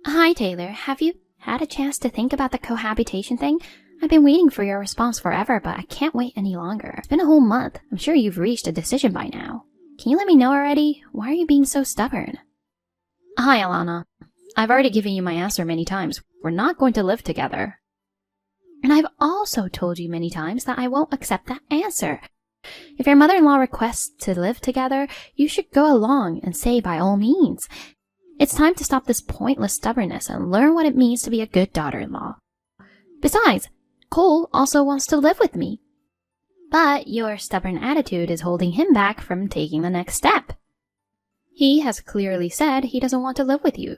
Hi, Taylor. Have you had a chance to think about the cohabitation thing? I've been waiting for your response forever, but I can't wait any longer. It's been a whole month. I'm sure you've reached a decision by now. Can you let me know already? Why are you being so stubborn? Hi, Alana. I've already given you my answer many times. We're not going to live together. And I've also told you many times that I won't accept that answer. If your mother-in-law requests to live together, you should go along and say by all means. It's time to stop this pointless stubbornness and learn what it means to be a good daughter-in-law. Besides, Cole also wants to live with me. But your stubborn attitude is holding him back from taking the next step. He has clearly said he doesn't want to live with you.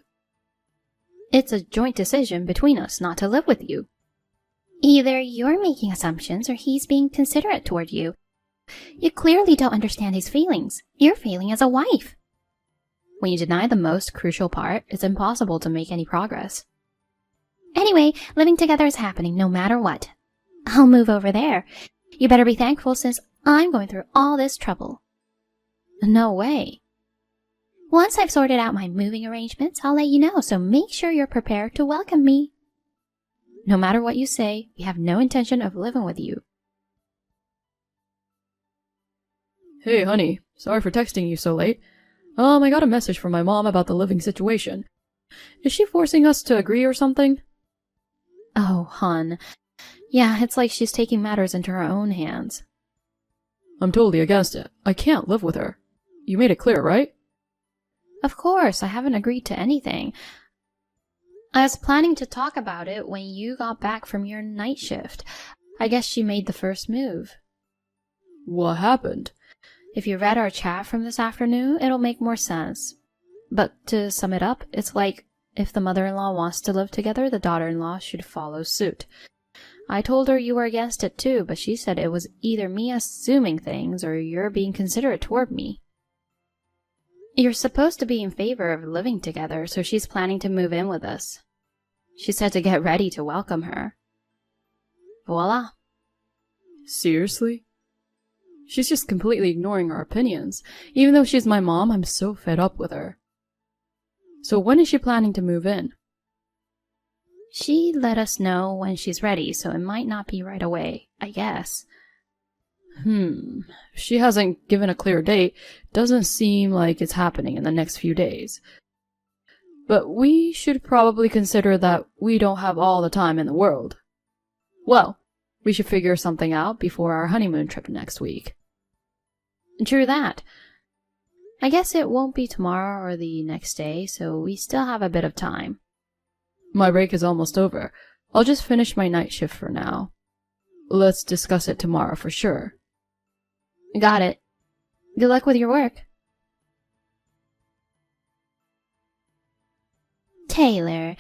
It's a joint decision between us not to live with you. Either you're making assumptions or he's being considerate toward you. You clearly don't understand his feelings. You're failing as a wife. When you deny the most crucial part, it's impossible to make any progress. Anyway, living together is happening no matter what. I'll move over there. You better be thankful since I'm going through all this trouble. No way. Once I've sorted out my moving arrangements, I'll let you know, so make sure you're prepared to welcome me. No matter what you say, we have no intention of living with you. Hey, honey. Sorry for texting you so late. I got a message from my mom about the living situation. Is she forcing us to agree or something? Oh, hon. Yeah, it's like she's taking matters into her own hands. I'm totally against it. I can't live with her. You made it clear, right? Of course, I haven't agreed to anything. I was planning to talk about it when you got back from your night shift. I guess she made the first move. What happened? If you read our chat from this afternoon, it'll make more sense. But to sum it up, it's like if the mother-in-law wants to live together, the daughter-in-law should follow suit. I told her you were against it too, but she said it was either me assuming things or you're being considerate toward me. You're supposed to be in favor of living together, so she's planning to move in with us. She said to get ready to welcome her. Voila. Seriously? She's just completely ignoring our opinions. Even though she's my mom, I'm so fed up with her. So when is she planning to move in? She let us know when she's ready, so it might not be right away, I guess. She hasn't given a clear date. Doesn't seem like it's happening in the next few days. But we should probably consider that we don't have all the time in the world. Well, we should figure something out before our honeymoon trip next week. True that. I guess it won't be tomorrow or the next day, so we still have a bit of time. My break is almost over. I'll just finish my night shift for now. Let's discuss it tomorrow for sure. Got it. Good luck with your work. Taylor,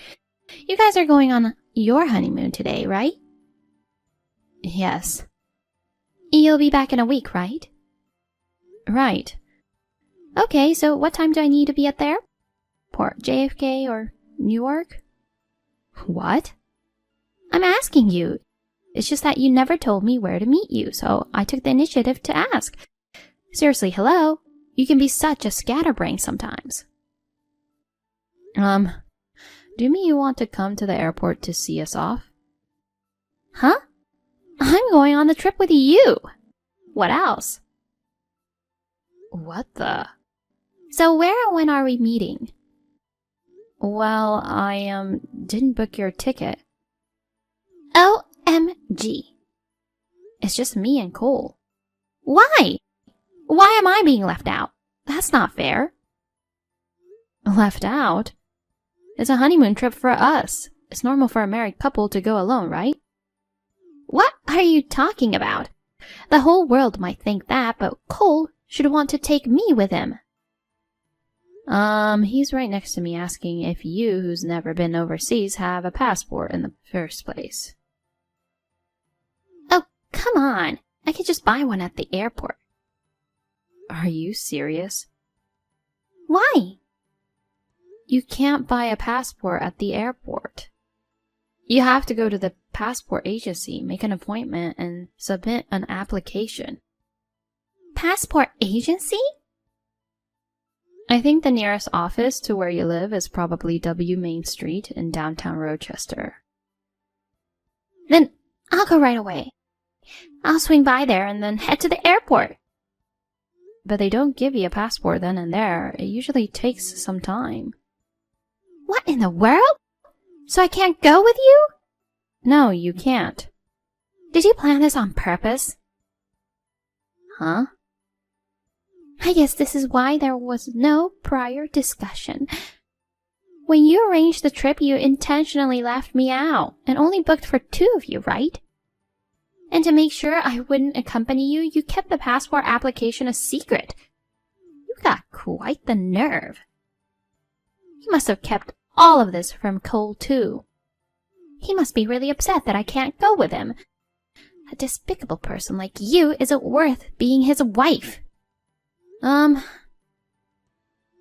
you guys are going on your honeymoon today, right? Yes. You'll be back in a week, right? Right. Okay, so what time do I need to be at the airport? JFK or Newark? What? I'm asking you. It's just that you never told me where to meet you, so I took the initiative to ask. Seriously, hello? You can be such a scatterbrain sometimes. Do you mean you want to come to the airport to see us off? Huh? I'm going on the trip with you. What else? What the? So where and when are we meeting? Well, I, didn't book your ticket. OMG. It's just me and Cole. Why? Why am I being left out? That's not fair. Left out? It's a honeymoon trip for us. It's normal for a married couple to go alone, right? What are you talking about? The whole world might think that, but Cole should want to take me with him. He's right next to me asking if you, who's never been overseas, have a passport in the first place. Oh, come on. I could just buy one at the airport. Are you serious? Why? You can't buy a passport at the airport. You have to go to the passport agency, make an appointment, and submit an application. Passport agency? I think the nearest office to where you live is probably W Main Street in downtown Rochester. Then I'll go right away. I'll swing by there and then head to the airport. But they don't give you a passport then and there. It usually takes some time. What in the world? So I can't go with you? No, you can't. Did you plan this on purpose? Huh? I guess this is why there was no prior discussion. When you arranged the trip, you intentionally left me out and only booked for 2 of you, right? And to make sure I wouldn't accompany you, you kept the passport application a secret. You got quite the nerve. You must have kept all of this from Cole, too. He must be really upset that I can't go with him. A despicable person like you isn't worth being his wife.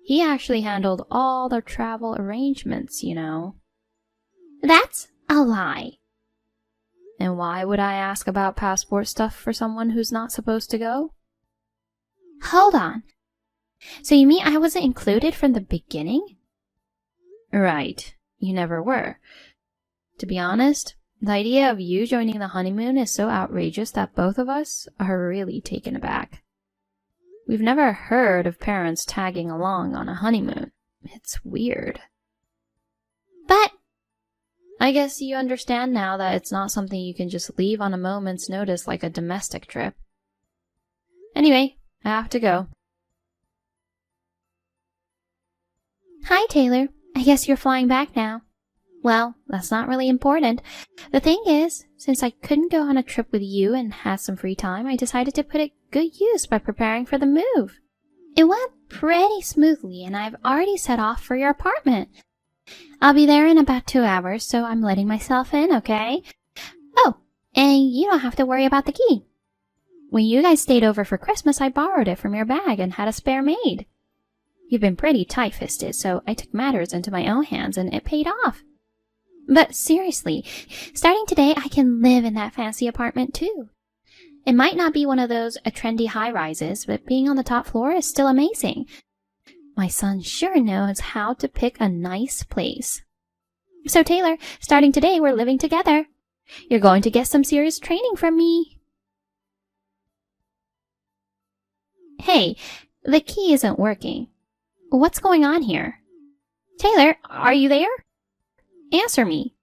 He actually handled all the travel arrangements, you know. That's a lie. And why would I ask about passport stuff for someone who's not supposed to go? Hold on. So you mean I wasn't included from the beginning? Right. You never were. To be honest, the idea of you joining the honeymoon is so outrageous that both of us are really taken aback. We've never heard of parents tagging along on a honeymoon. It's weird. But I guess you understand now that it's not something you can just leave on a moment's notice like a domestic trip. Anyway, I have to go. Hi, Taylor. I guess you're flying back now. Well, that's not really important. The thing is, since I couldn't go on a trip with you and had some free time, I decided to put it good use by preparing for the move. It went pretty smoothly, and I've already set off for your apartment. I'll be there in about 2 hours, so I'm letting myself in, okay? Oh, and you don't have to worry about the key. When you guys stayed over for Christmas, I borrowed it from your bag and had a spare made. You've been pretty tight-fisted, so I took matters into my own hands, and it paid off. But seriously, starting today, I can live in that fancy apartment too. It might not be one of those trendy high-rises, but being on the top floor is still amazing. My son sure knows how to pick a nice place. So Taylor, starting today, we're living together. You're going to get some serious training from me. Hey, the key isn't working. What's going on here? Taylor, are you there? Answer me.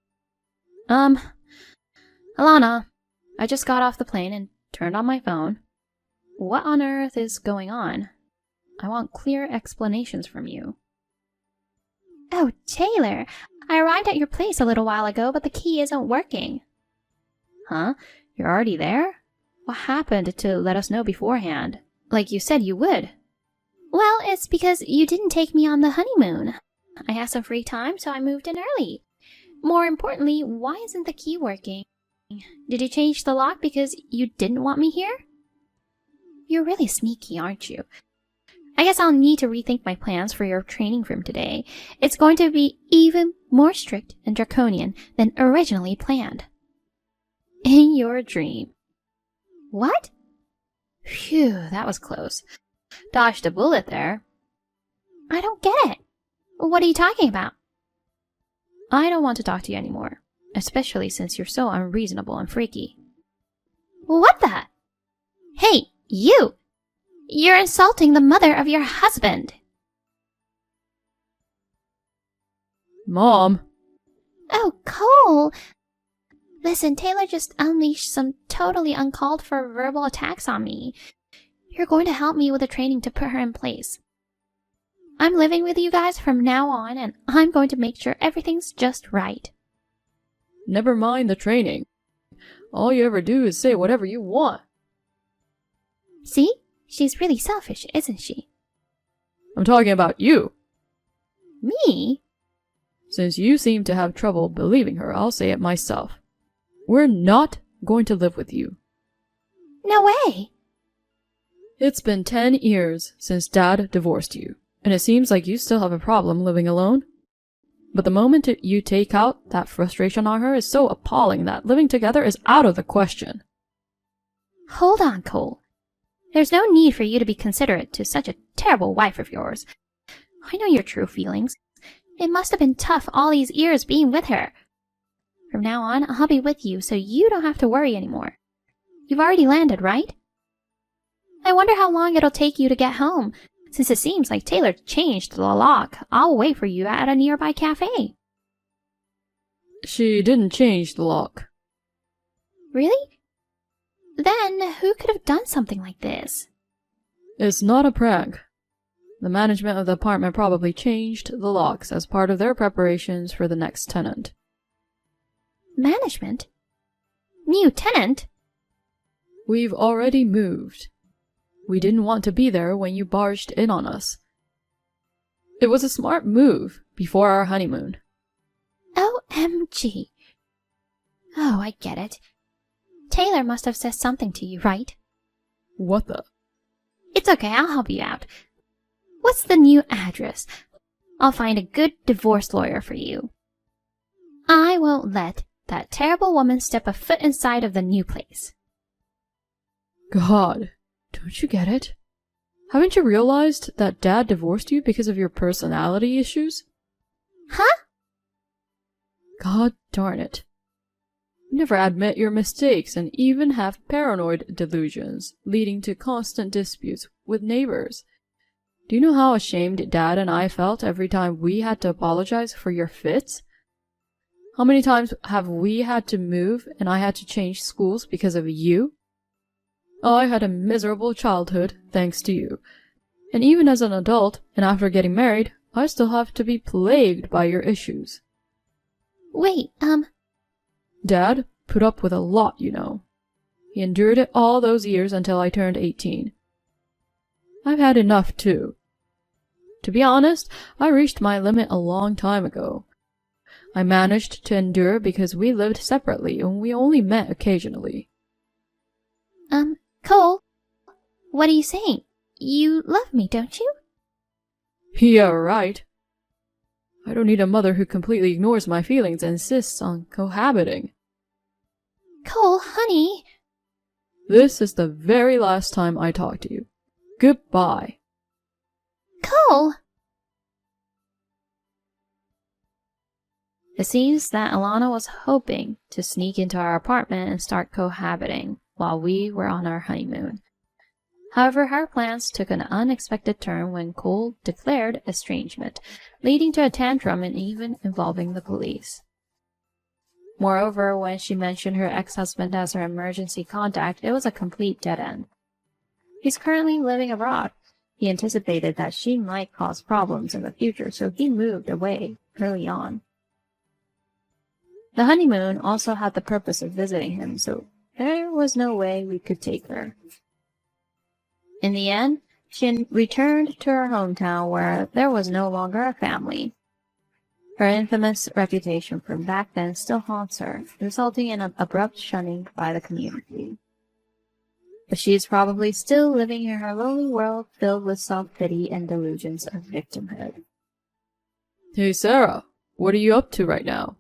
Alana, I just got off the plane and turned on my phone. What on earth is going on? I want clear explanations from you. Oh, Taylor, I arrived at your place a little while ago, but the key isn't working. Huh? You're already there? What happened to let us know beforehand? Like you said you would. Well, it's because you didn't take me on the honeymoon. I had some free time, so I moved in early. More importantly, why isn't the key working? Did you change the lock because you didn't want me here? You're really sneaky, aren't you? I guess I'll need to rethink my plans for your training from today. It's going to be even more strict and draconian than originally planned. In your dream. What? Phew, that was close. Dodged a bullet there. I don't get it. What are you talking about? I don't want to talk to you anymore, especially since you're so unreasonable and freaky. What the? Hey, you! You're insulting the mother of your husband. Mom! Oh, Cole! Listen, Taylor just unleashed some totally uncalled for verbal attacks on me. You're going to help me with the training to put her in place. I'm living with you guys from now on, and I'm going to make sure everything's just right. Never mind the training. All you ever do is say whatever you want. See? She's really selfish, isn't she? I'm talking about you. Me? Since you seem to have trouble believing her, I'll say it myself. We're not going to live with you. No way! It's been 10 years since Dad divorced you, and it seems like you still have a problem living alone. But the moment you take out that frustration on her is so appalling that living together is out of the question. Hold on, Cole. There's no need for you to be considerate to such a terrible wife of yours. I know your true feelings. It must have been tough all these years being with her. From now on, I'll be with you so you don't have to worry anymore. You've already landed, right? I wonder how long it'll take you to get home, since it seems like Taylor changed the lock. I'll wait for you at a nearby cafe. She didn't change the lock. Really? Then who could have done something like this? It's not a prank. The management of the apartment probably changed the locks as part of their preparations for the next tenant. Management? New tenant? We've already moved. We didn't want to be there when you barged in on us. It was a smart move before our honeymoon. OMG. Oh, I get it. Taylor must have said something to you, right? What the? It's okay, I'll help you out. What's the new address? I'll find a good divorce lawyer for you. I won't let that terrible woman step a foot inside of the new place. God, don't you get it? Haven't you realized that Dad divorced you because of your personality issues? Huh? God darn it. You never admit your mistakes and even have paranoid delusions, leading to constant disputes with neighbors. Do you know how ashamed Dad and I felt every time we had to apologize for your fits? How many times have we had to move and I had to change schools because of you? I had a miserable childhood thanks to you. And even as an adult, and after getting married, I still have to be plagued by your issues. Wait, Dad put up with a lot, you know. He endured it all those years until I turned 18. I've had enough, too. To be honest, I reached my limit a long time ago. I managed to endure because we lived separately and we only met occasionally. Cole, what are you saying? You love me, don't you? Yeah, right. I don't need a mother who completely ignores my feelings and insists on cohabiting. Cole, honey. This is the very last time I talk to you. Goodbye. Cole! It seems that Alana was hoping to sneak into our apartment and start cohabiting while we were on our honeymoon. However, her plans took an unexpected turn when Cole declared estrangement, leading to a tantrum and even involving the police. Moreover, when she mentioned her ex-husband as her emergency contact, it was a complete dead end. He's currently living abroad. He anticipated that she might cause problems in the future, so he moved away early on. The honeymoon also had the purpose of visiting him, so there was no way we could take her. In the end, she returned to her hometown where there was no longer a family. Her infamous reputation from back then still haunts her, resulting in an abrupt shunning by the community. But she is probably still living in her lonely world filled with self-pity and delusions of victimhood. Hey Sarah, what are you up to right now?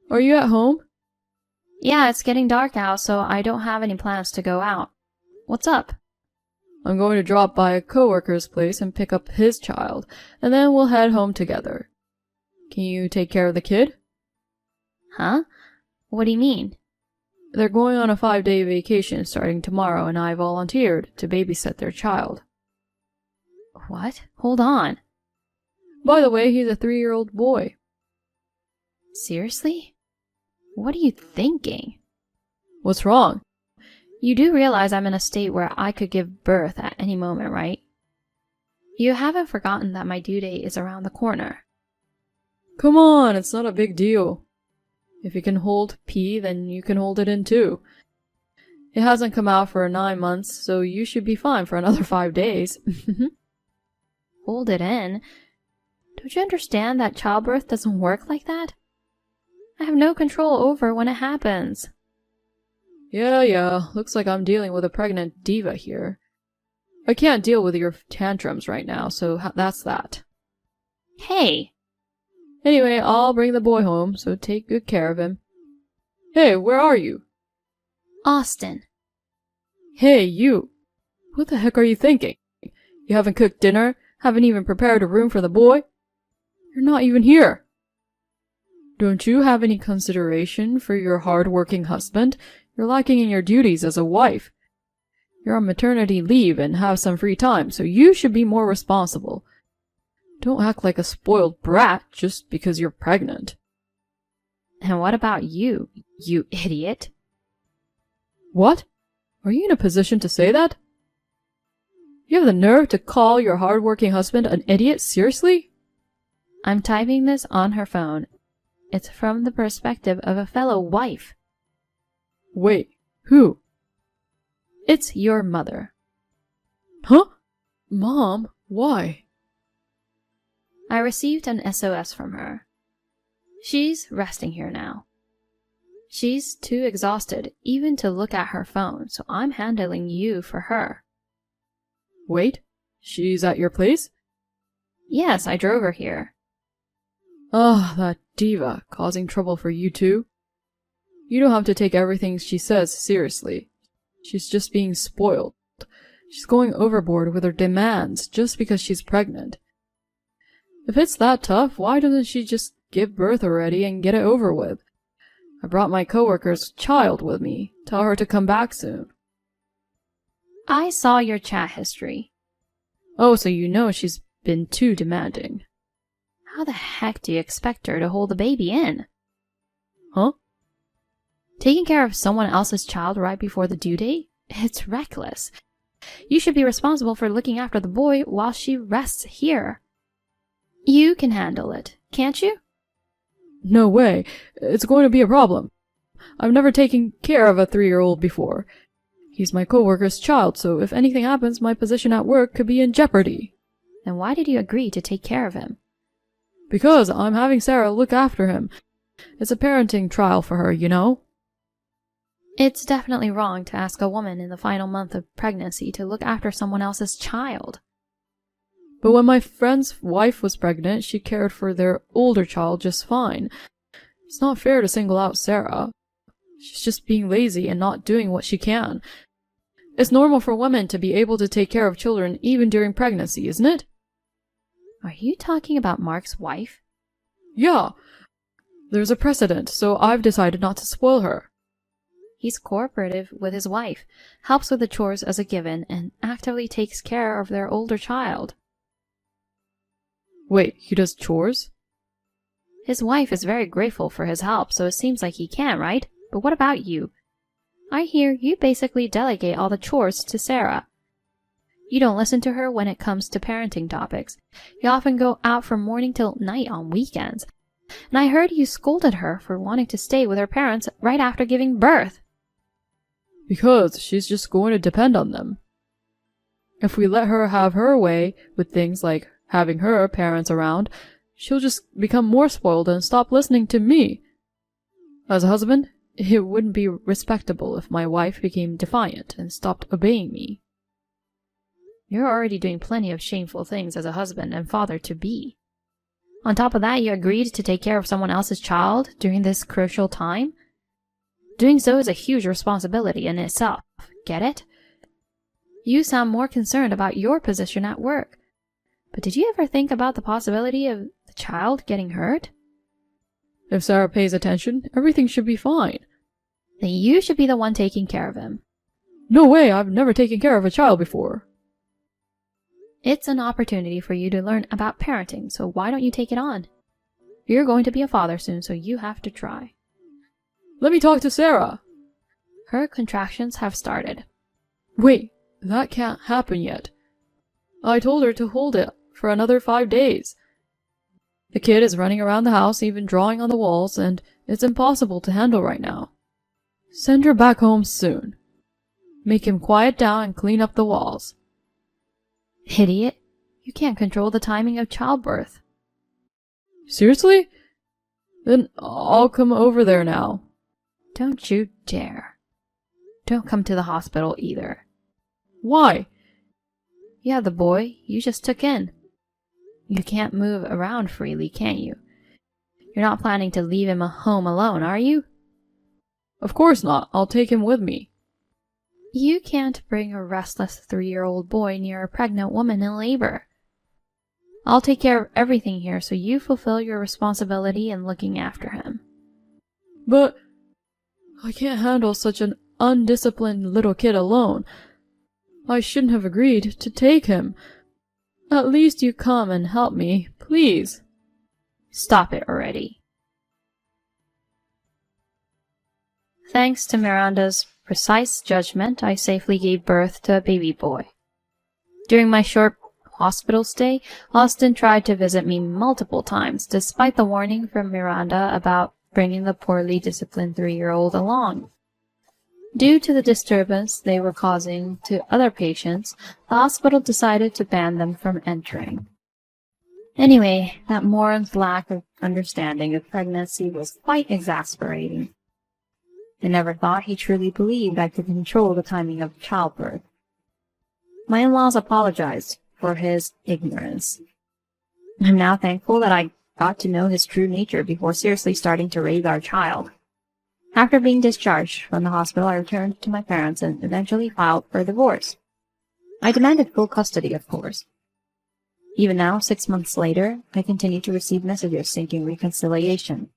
Are you at home? Yeah, it's getting dark out, so I don't have any plans to go out. What's up? I'm going to drop by a coworker's place and pick up his child, and then we'll head home together. Can you take care of the kid? Huh? What do you mean? They're going on a 5-day vacation starting tomorrow, and I volunteered to babysit their child. What? Hold on. By the way, he's a 3-year-old boy. Seriously? What are you thinking? What's wrong? You do realize I'm in a state where I could give birth at any moment, right? You haven't forgotten that my due date is around the corner. Come on, it's not a big deal. If you can hold P, then you can hold it in too. It hasn't come out for 9 months, so you should be fine for another 5 days. Hold it in? Don't you understand that childbirth doesn't work like that? I have no control over when it happens. Yeah, looks like I'm dealing with a pregnant diva here. I can't deal with your tantrums right now, so that's that. Hey! Anyway, I'll bring the boy home, so take good care of him. Hey, where are you? Austin. Hey, you! What the heck are you thinking? You haven't cooked dinner? Haven't even prepared a room for the boy. You're not even here. Don't you have any consideration for your hard-working husband? You're lacking in your duties as a wife. You're on maternity leave and have some free time, so you should be more responsible. Don't act like a spoiled brat just because you're pregnant. And what about you, you idiot? What? Are you in a position to say that? You have the nerve to call your hard-working husband an idiot? Seriously? I'm typing this on her phone. It's from the perspective of a fellow wife. Wait, who? It's your mother. Huh? Mom, why? I received an SOS from her. She's resting here now. She's too exhausted even to look at her phone, so I'm handling you for her. Wait, she's at your place? Yes, I drove her here. Ah, that diva, causing trouble for you too. You don't have to take everything she says seriously. She's just being spoiled. She's going overboard with her demands just because she's pregnant. If it's that tough, why doesn't she just give birth already and get it over with? I brought my coworker's child with me. Tell her to come back soon. I saw your chat history. Oh, so you know she's been too demanding. How the heck do you expect her to hold the baby in? Huh? Taking care of someone else's child right before the due date? It's reckless. You should be responsible for looking after the boy while she rests here. You can handle it, can't you? No way. It's going to be a problem. I've never taken care of a 3-year-old before. He's my coworker's child, so if anything happens, my position at work could be in jeopardy. Then why did you agree to take care of him? Because I'm having Sarah look after him. It's a parenting trial for her, you know? It's definitely wrong to ask a woman in the final month of pregnancy to look after someone else's child. But when my friend's wife was pregnant, she cared for their older child just fine. It's not fair to single out Sarah. She's just being lazy and not doing what she can. It's normal for women to be able to take care of children even during pregnancy, isn't it? Are you talking about Mark's wife? Yeah. There's a precedent, so I've decided not to spoil her. He's cooperative with his wife, helps with the chores as a given, and actively takes care of their older child. Wait, he does chores? His wife is very grateful for his help, so it seems like he can, right? But what about you? I hear you basically delegate all the chores to Sarah. You don't listen to her when it comes to parenting topics. You often go out from morning till night on weekends. And I heard you scolded her for wanting to stay with her parents right after giving birth. Because she's just going to depend on them. If we let her have her way with things like having her parents around, she'll just become more spoiled and stop listening to me. As a husband, it wouldn't be respectable if my wife became defiant and stopped obeying me. You're already doing plenty of shameful things as a husband and father-to-be. On top of that, you agreed to take care of someone else's child during this crucial time? Doing so is a huge responsibility in itself, get it? You sound more concerned about your position at work. But did you ever think about the possibility of the child getting hurt? If Sarah pays attention, everything should be fine. Then you should be the one taking care of him. No way, I've never taken care of a child before. It's an opportunity for you to learn about parenting, so why don't you take it on? You're going to be a father soon, so you have to try. Let me talk to Sarah. Her contractions have started. Wait, that can't happen yet. I told her to hold it for another 5 days. The kid is running around the house, even drawing on the walls, and it's impossible to handle right now. Send her back home soon. Make him quiet down and clean up the walls. Idiot, you can't control the timing of childbirth. Seriously? Then I'll come over there now. Don't you dare. Don't come to the hospital either. Why? You have the boy you just took in. You can't move around freely, can you? You're not planning to leave him home alone, are you? Of course not. I'll take him with me. You can't bring a restless 3-year-old boy near a pregnant woman in labor. I'll take care of everything here, so you fulfill your responsibility in looking after him. But I can't handle such an undisciplined little kid alone. I shouldn't have agreed to take him. At least you come and help me, please. Stop it already. Thanks to Miranda's precise judgment, I safely gave birth to a baby boy. During my short hospital stay, Austin tried to visit me multiple times, despite the warning from Miranda about bringing the poorly disciplined 3-year-old along. Due to the disturbance they were causing to other patients, the hospital decided to ban them from entering. Anyway, that moron's lack of understanding of pregnancy was quite exasperating. I never thought he truly believed I could control the timing of childbirth. My in-laws apologized for his ignorance. I'm now thankful that I got to know his true nature before seriously starting to raise our child. After being discharged from the hospital, I returned to my parents and eventually filed for a divorce. I demanded full custody, of course. Even now, 6 months later, I continue to receive messages seeking reconciliation.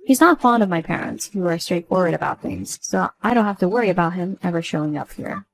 He's not fond of my parents, who are straightforward about things, so I don't have to worry about him ever showing up here.